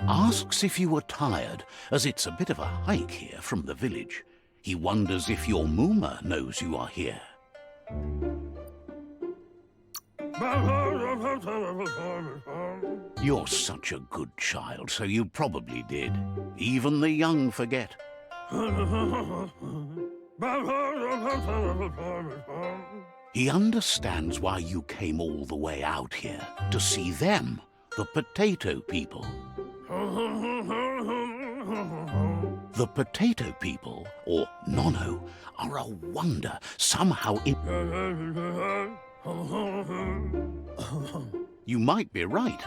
Asks if you are tired, as it's a bit of a hike here from the village. He wonders if your Mooma knows you are here. You're such a good child, so you probably did. Even the young forget. He understands why you came all the way out here, to see them, the potato people. The potato people, or Nono, are a wonder, somehow You might be right.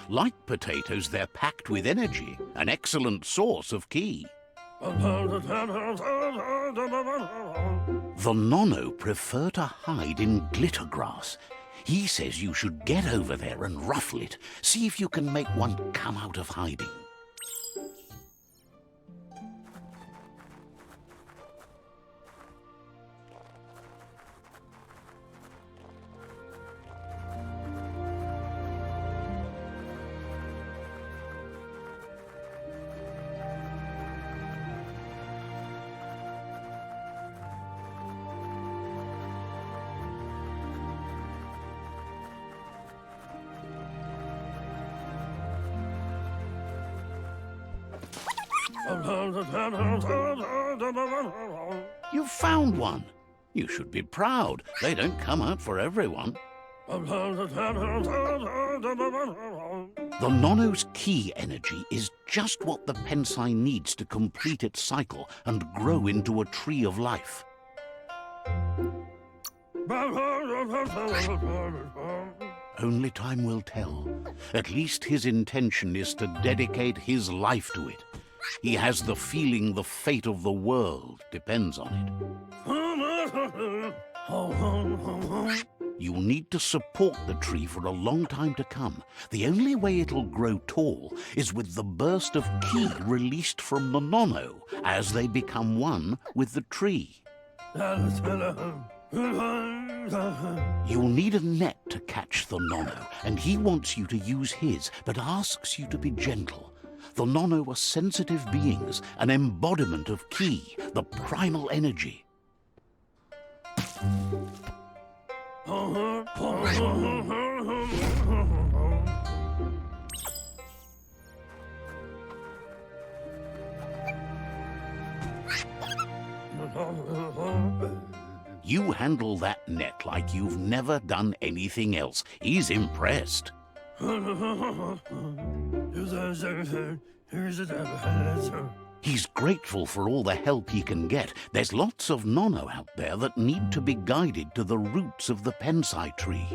Like potatoes, they're packed with energy, an excellent source of ki. The Nono prefer to hide in glitter grass. He says you should get over there and ruffle it. See if you can make one come out of hiding. You found one. You should be proud. They don't come out for everyone. The Nono's ki energy is just what the Pensai needs to complete its cycle and grow into a tree of life. Only time will tell. At least his intention is to dedicate his life to it. He has the feeling the fate of the world depends on it. You'll need to support the tree for a long time to come. The only way it'll grow tall is with the burst of ki released from the Nono as they become one with the tree. You'll need a net to catch the Nono, and he wants you to use his, but asks you to be gentle. The Nono are sensitive beings, an embodiment of ki, the primal energy. You handle that net like you've never done anything else. He's impressed. He's grateful for all the help he can get. There's lots of Nono out there that need to be guided to the roots of the Pensai tree.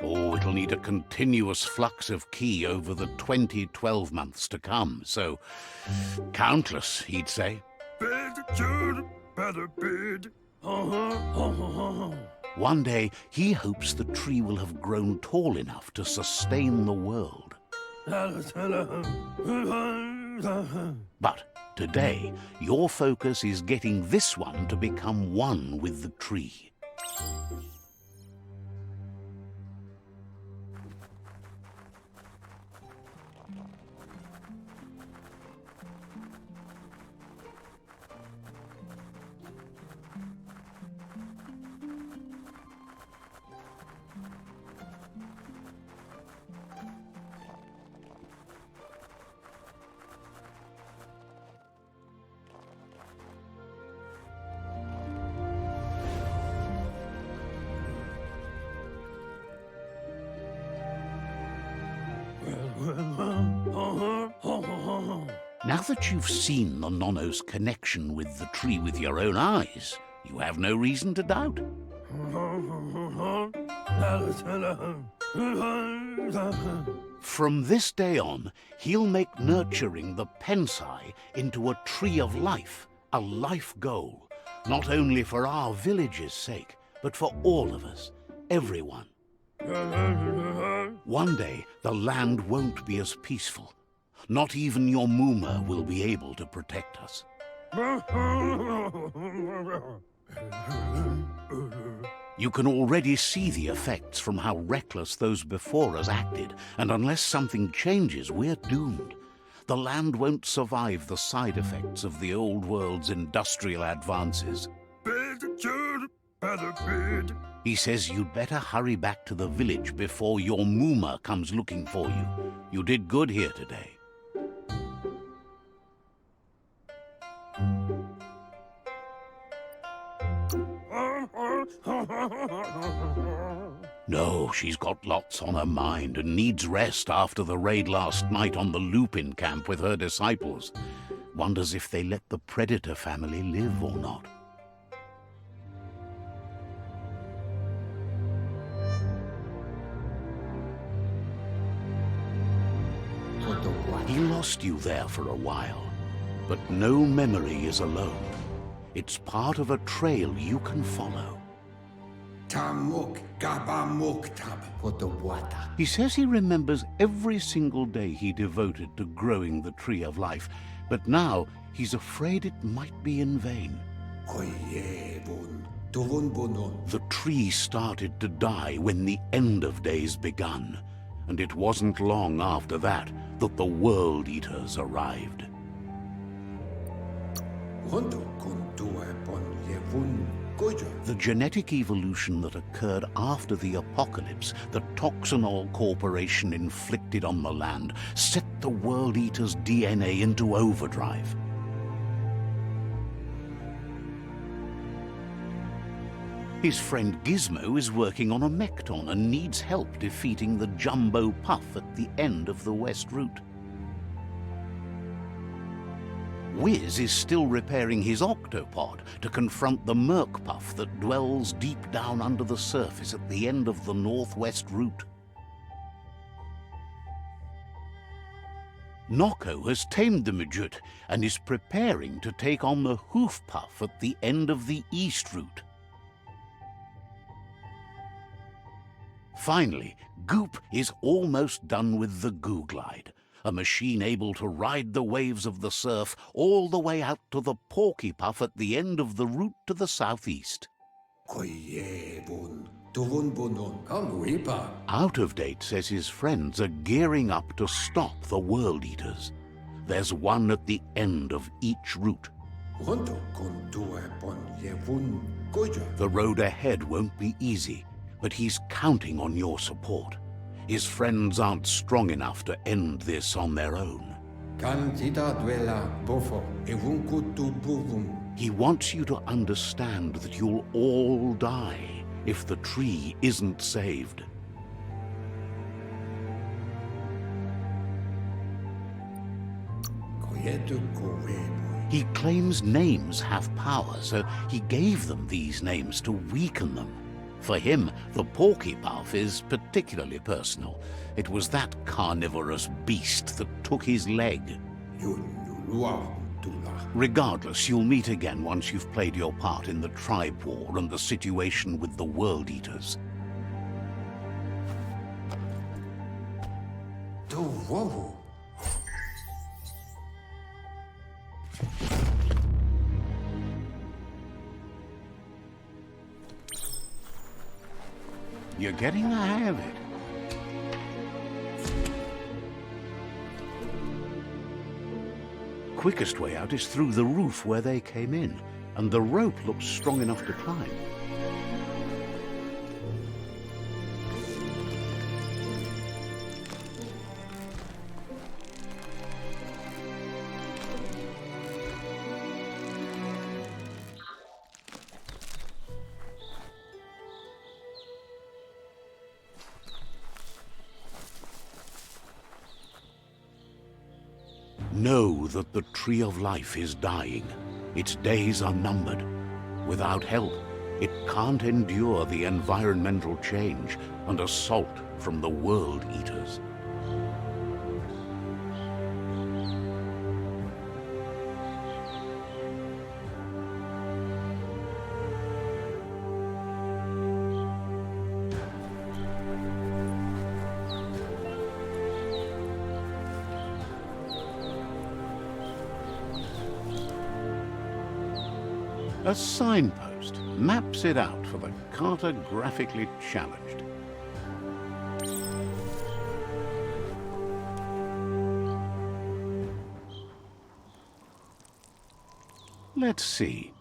Oh, it'll need a continuous flux of ki over the 12 months to come, so countless, he'd say. One day, he hopes the tree will have grown tall enough to sustain the world. But today, your focus is getting this one to become one with the tree. Now that you've seen the Nono's connection with the tree with your own eyes, you have no reason to doubt. From this day on, he'll make nurturing the Pensai into a tree of life, a life goal, not only for our village's sake, but for all of us, everyone. One day, the land won't be as peaceful. Not even your Mooma will be able to protect us. You can already see the effects from how reckless those before us acted, and unless something changes, we're doomed. The land won't survive the side effects of the old world's industrial advances. He says you'd better hurry back to the village before your Mooma comes looking for you. You did good here today. No, she's got lots on her mind and needs rest after the raid last night on the Lupin camp with her disciples. Wonders if they let the Predator family live or not. He lost you there for a while, but no memory is alone. It's part of a trail you can follow. He says he remembers every single day he devoted to growing the Tree of Life, but now he's afraid it might be in vain. The tree started to die when the end of days begun, and it wasn't long after that that the World Eaters arrived. The genetic evolution that occurred after the apocalypse that Toxanol Corporation inflicted on the land set the World Eater's DNA into overdrive. His friend Gizmo is working on a Mekton and needs help defeating the Jumbo Puff at the end of the West Route. Wiz is still repairing his octopod to confront the Merc Puff that dwells deep down under the surface at the end of the Northwest Route. Nocco has tamed the Midget and is preparing to take on the Hoof Puff at the end of the East Route. Finally, Goop is almost done with the Googlide, a machine able to ride the waves of the surf all the way out to the Porky Puff at the end of the route to the southeast. Out of Date says his friends are gearing up to stop the World Eaters. There's one at the end of each route. The road ahead won't be easy, but he's counting on your support. His friends aren't strong enough to end this on their own. He wants you to understand that you'll all die if the tree isn't saved. He claims names have power, so he gave them these names to weaken them. For him, the Porky Puff is particularly personal. It was that carnivorous beast that took his leg. Regardless, you'll meet again once you've played your part in the tribe war and the situation with the World Eaters. You're getting the hang of it. Quickest way out is through the roof where they came in, and the rope looks strong enough to climb. Know that the Tree of Life is dying. Its days are numbered. Without help, it can't endure the environmental change and assault from the World Eaters. A signpost maps it out for the cartographically challenged. Let's see.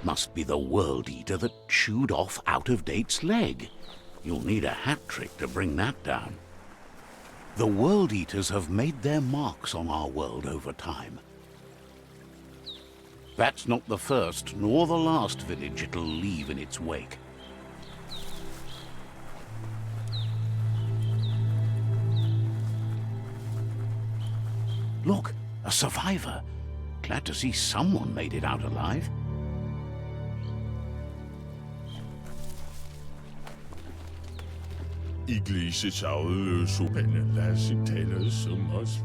Must be the World Eater that chewed off Out-of-Date's leg. You'll need a hat trick to bring that down. The World Eaters have made their marks on our world over time. That's not the first nor the last village it'll leave in its wake. Look, a survivor. Glad to see someone made it out alive.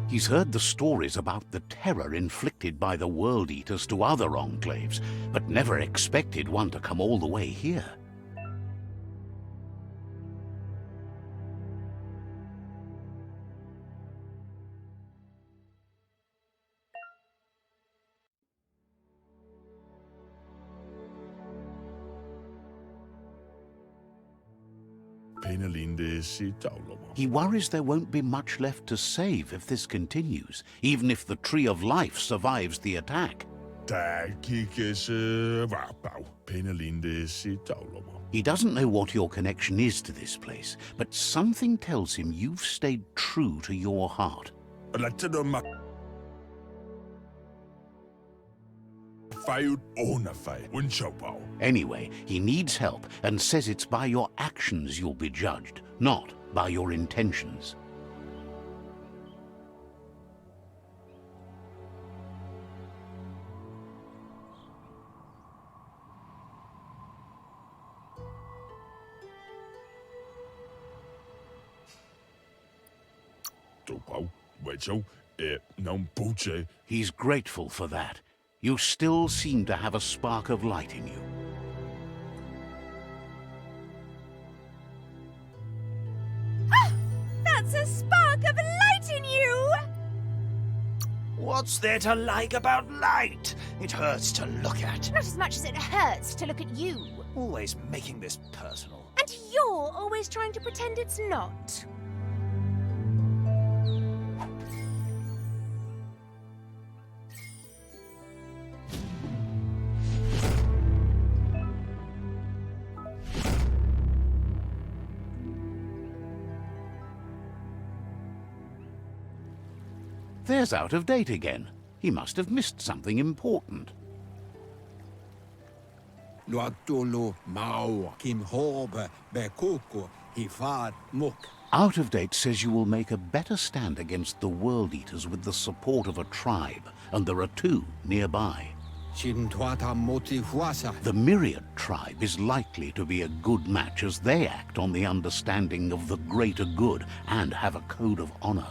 He's heard the stories about the terror inflicted by the World Eaters to other enclaves, but never expected one to come all the way here. He worries there won't be much left to save if this continues, even if the Tree of Life survives the attack. He doesn't know what your connection is to this place, but something tells him you've stayed true to your heart. Anyway, he needs help and says it's by your actions you'll be judged, not by your intentions. He's grateful for that. You still seem to have a spark of light in you. Ah! That's a spark of light in you! What's there to like about light? It hurts to look at. Not as much as it hurts to look at you. Always making this personal. And you're always trying to pretend it's not. There's Out-of-Date again. He must have missed something important. Out-of-Date says you will make a better stand against the World Eaters with the support of a tribe, and there are two nearby. The Myriad tribe is likely to be a good match as they act on the understanding of the greater good and have a code of honor.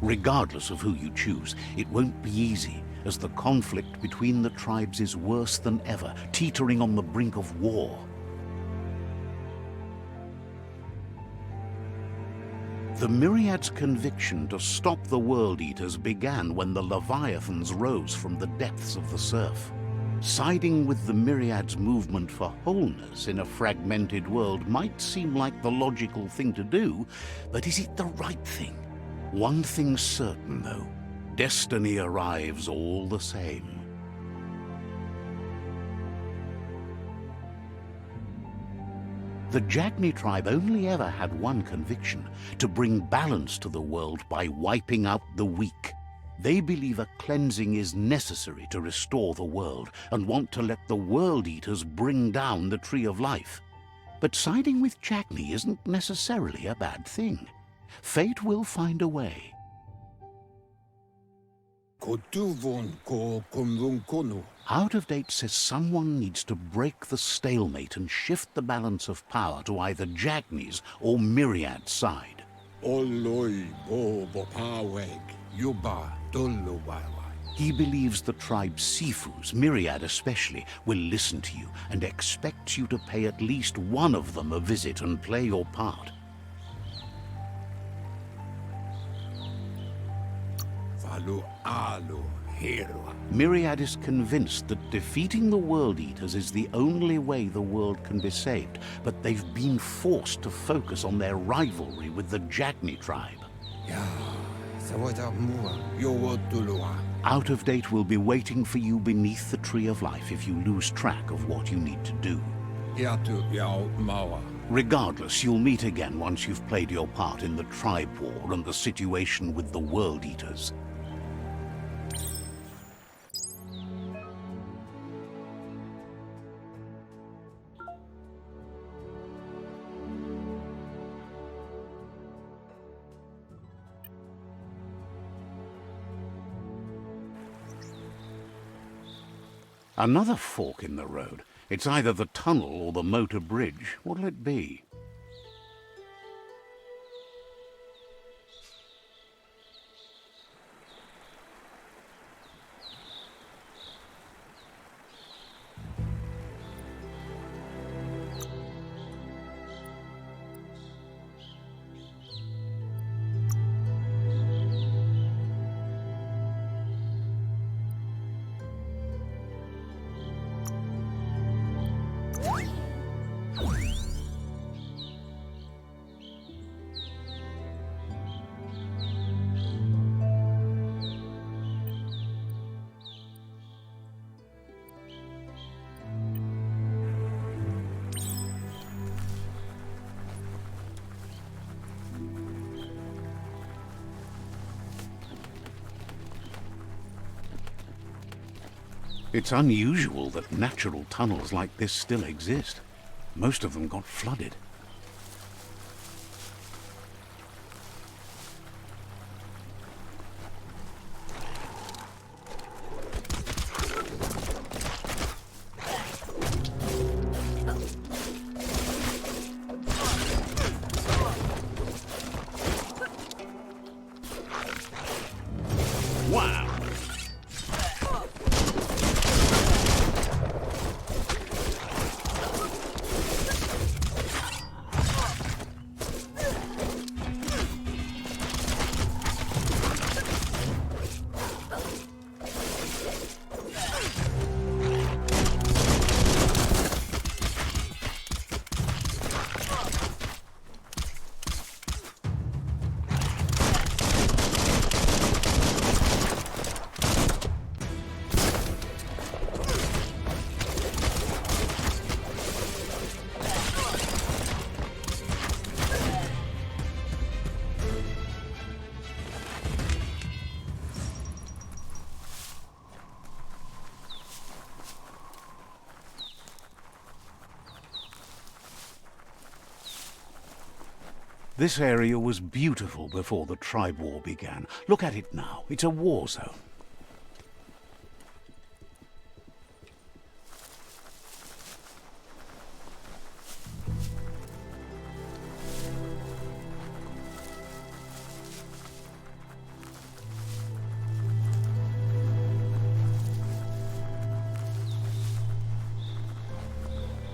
Regardless of who you choose, it won't be easy, as the conflict between the tribes is worse than ever, teetering on the brink of war. The Myriad's conviction to stop the World Eaters began when the Leviathans rose from the depths of the surf. Siding with the Myriad's movement for wholeness in a fragmented world might seem like the logical thing to do, but is it the right thing? One thing's certain, though. Destiny arrives all the same. The Jagni tribe only ever had one conviction: to bring balance to the world by wiping out the weak. They believe a cleansing is necessary to restore the world and want to let the World Eaters bring down the Tree of Life. But siding with Jagni isn't necessarily a bad thing. Fate will find a way. Out of Date says someone needs to break the stalemate and shift the balance of power to either Jagni's or Myriad's side. He believes the tribe's Sifus, Myriad especially, will listen to you and expects you to pay at least one of them a visit and play your part. Myriad is convinced that defeating the World Eaters is the only way the world can be saved, but they've been forced to focus on their rivalry with the Jagni tribe. Out of Date will be waiting for you beneath the Tree of Life if you lose track of what you need to do. Regardless, you'll meet again once you've played your part in the tribe war and the situation with the World Eaters. Another fork in the road. It's either the tunnel or the motor bridge. What'll it be? It's unusual that natural tunnels like this still exist. Most of them got flooded. Wow! This area was beautiful before the tribe war began. Look at it now. It's a war zone.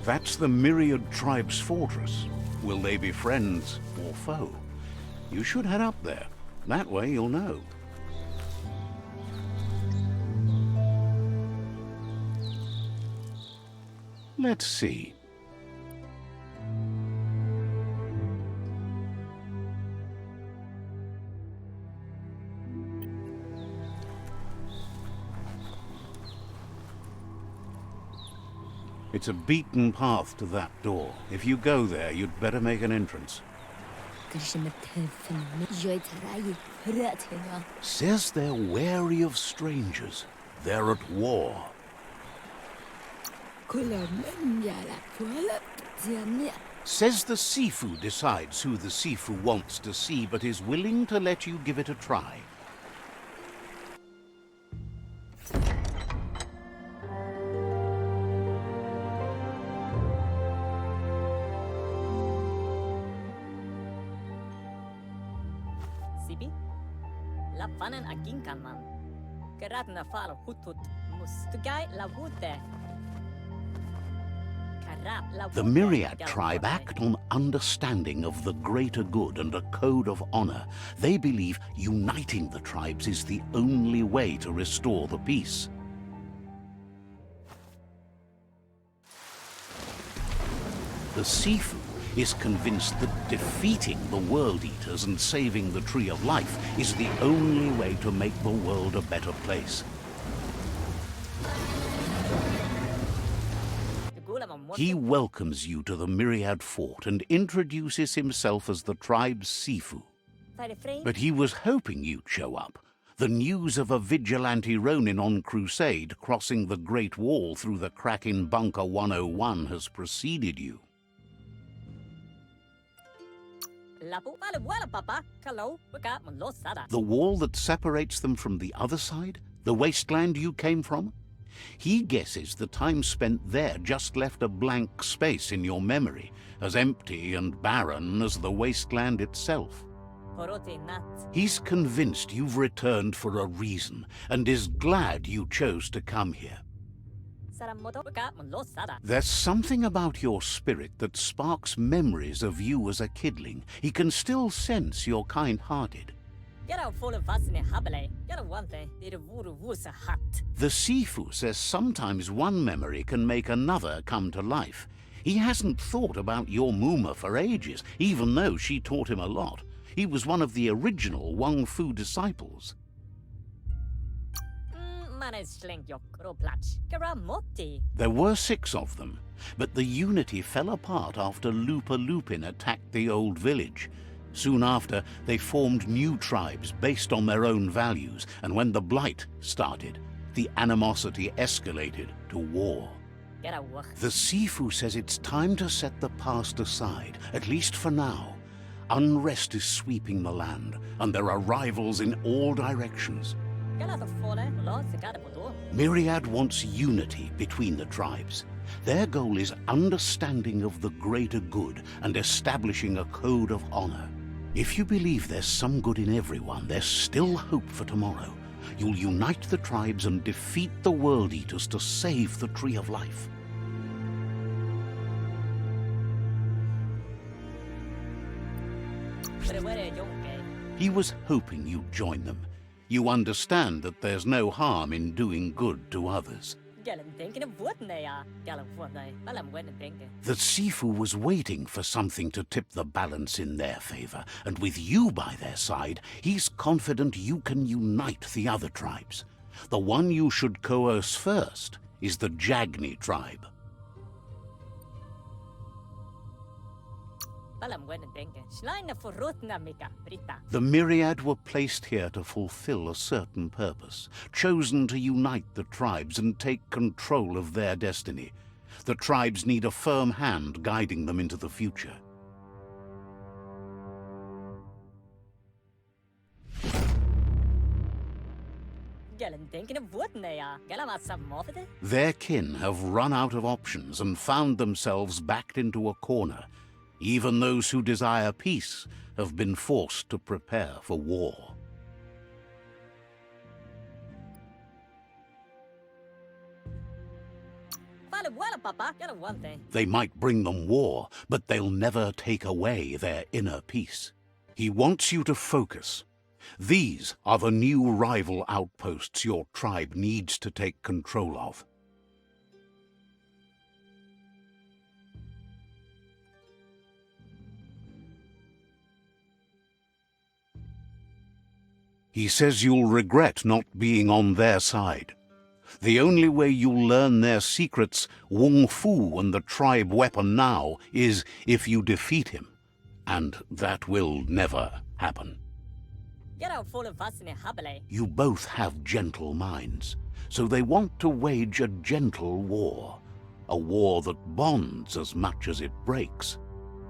That's the Myriad tribe's fortress. Will they be friends or foe? You should head up there. That way you'll know. Let's see. It's a beaten path to that door. If you go there, you'd better make an entrance. Says they're wary of strangers. They're at war. Says the Sifu decides who the Sifu wants to see, but is willing to let you give it a try. Sibi? Lapanan aging kaman. Kerat na fal hutut mus. Tugay la wute. The Myriad tribe act on understanding of the greater good and a code of honor. They believe uniting the tribes is the only way to restore the peace. The Sifu is convinced that defeating the World Eaters and saving the Tree of Life is the only way to make the world a better place. He welcomes you to the Myriad Fort and introduces himself as the tribe's Sifu. But he was hoping you'd show up. The news of a vigilante Ronin on crusade crossing the Great Wall through the crack in Bunker 101 has preceded you. The wall that separates them from the other side? The wasteland you came from? He guesses the time spent there just left a blank space in your memory, as empty and barren as the wasteland itself. He's convinced you've returned for a reason, and is glad you chose to come here. There's something about your spirit that sparks memories of you as a kidling. He can still sense you're kind-hearted. The Sifu says sometimes one memory can make another come to life. He hasn't thought about your Muma for ages, even though she taught him a lot. He was one of the original Wang Fu disciples. There were 6 of them, but the unity fell apart after Lupa Lupin attacked the old village. Soon after, they formed new tribes based on their own values, and when the Blight started, the animosity escalated to war. The Sifu says it's time to set the past aside, at least for now. Unrest is sweeping the land, and there are rivals in all directions. Myriad wants unity between the tribes. Their goal is understanding of the greater good and establishing a code of honor. If you believe there's some good in everyone, there's still hope for tomorrow. You'll unite the tribes and defeat the World Eaters to save the Tree of Life. He was hoping you'd join them. You understand that there's no harm in doing good to others. The Sifu was waiting for something to tip the balance in their favor, and with you by their side, he's confident you can unite the other tribes. The one you should coerce first is the Jagni tribe. The Myriad were placed here to fulfill a certain purpose, chosen to unite the tribes and take control of their destiny. The tribes need a firm hand guiding them into the future. Their kin have run out of options and found themselves backed into a corner. Even those who desire peace have been forced to prepare for war. They might bring them war, but they'll never take away their inner peace. He wants you to focus. These are the new rival outposts your tribe needs to take control of. He says you'll regret not being on their side. The only way you'll learn their secrets, Wung Fu and the tribe weapon now, is if you defeat him. And that will never happen. Get out full of us in a habile. You both have gentle minds, so they want to wage a gentle war. A war that bonds as much as it breaks.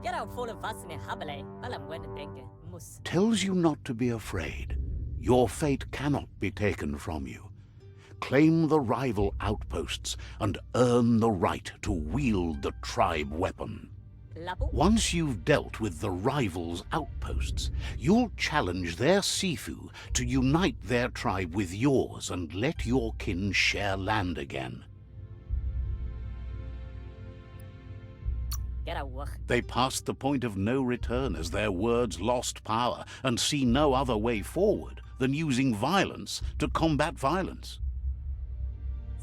Get out full of us in a habile. Alam when dengue mus. Tells you not to be afraid. Your fate cannot be taken from you. Claim the rival outposts and earn the right to wield the tribe weapon. Labu. Once you've dealt with the rivals' outposts, you'll challenge their Sifu to unite their tribe with yours and let your kin share land again. Get out work. They passed the point of no return as their words lost power and see no other way forward than using violence to combat violence.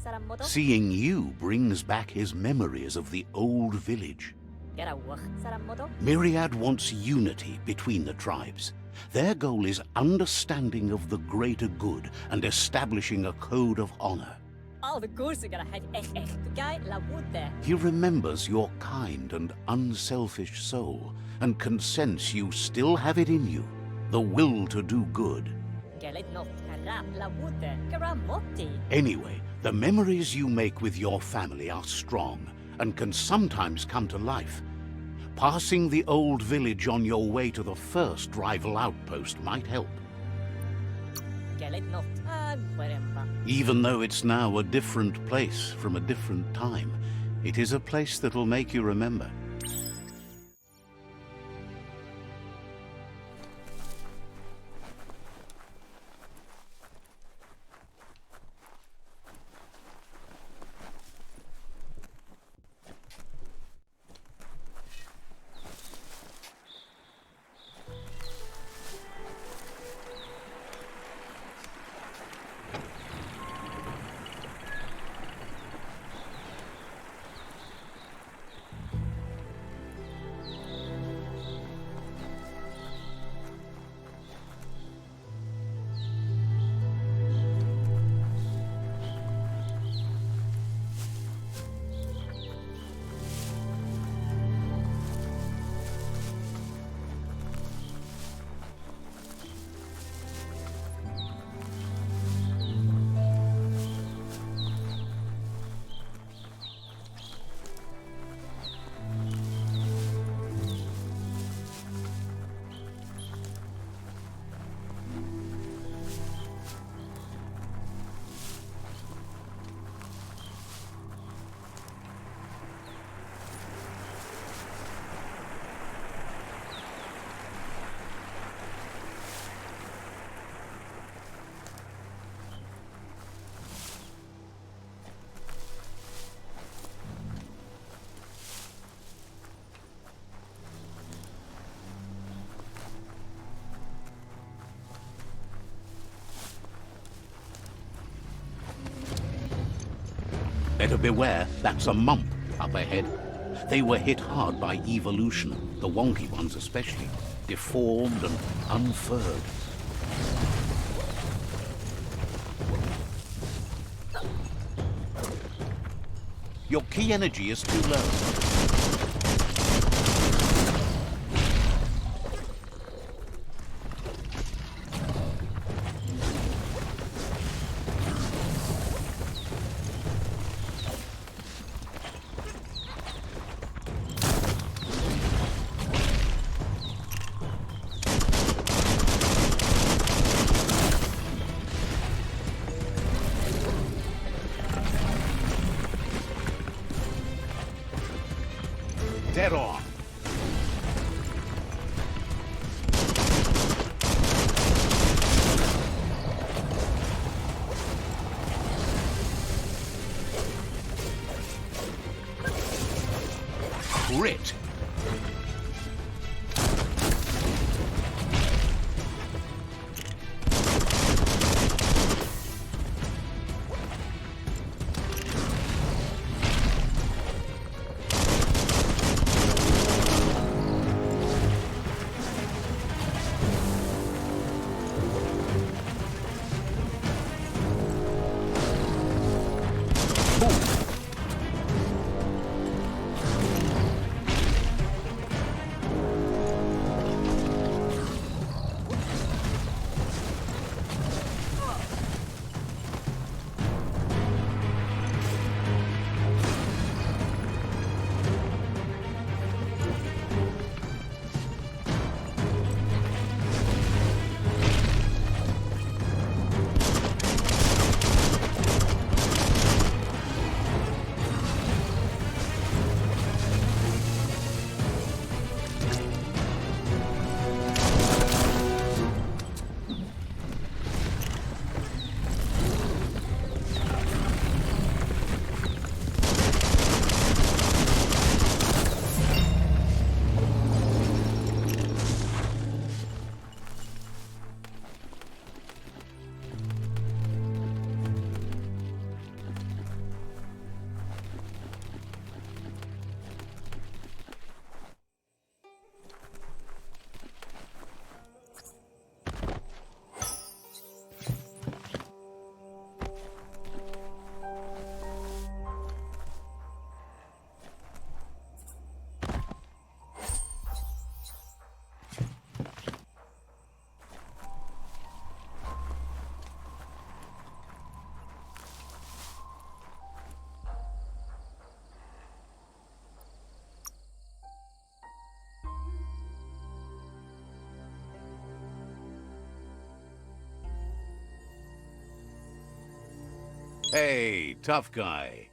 Saramoto. Seeing you brings back his memories of the old village. Get out work. Saramoto. Myriad wants unity between the tribes. Their goal is understanding of the greater good and establishing a code of honor. All the goals are gonna have the guy la wood there. He remembers your kind and unselfish soul and can sense you still have it in you, the will to do good. Get it no. Kara la wood there. Karamotti. Anyway, the memories you make with your family are strong and can sometimes come to life. Passing the old village on your way to the first rival outpost might help. Get it no. Whatever. Even though it's now a different place from a different time, it is a place that'll make you remember. Better beware, that's a mump up ahead. They were hit hard by evolution, the wonky ones especially, deformed and unfurred. Your key energy is too low. Dead on. Crit. Hey, tough guy.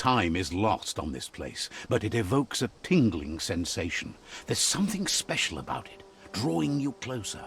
Time is lost on this place, but it evokes a tingling sensation. There's something special about it, drawing you closer.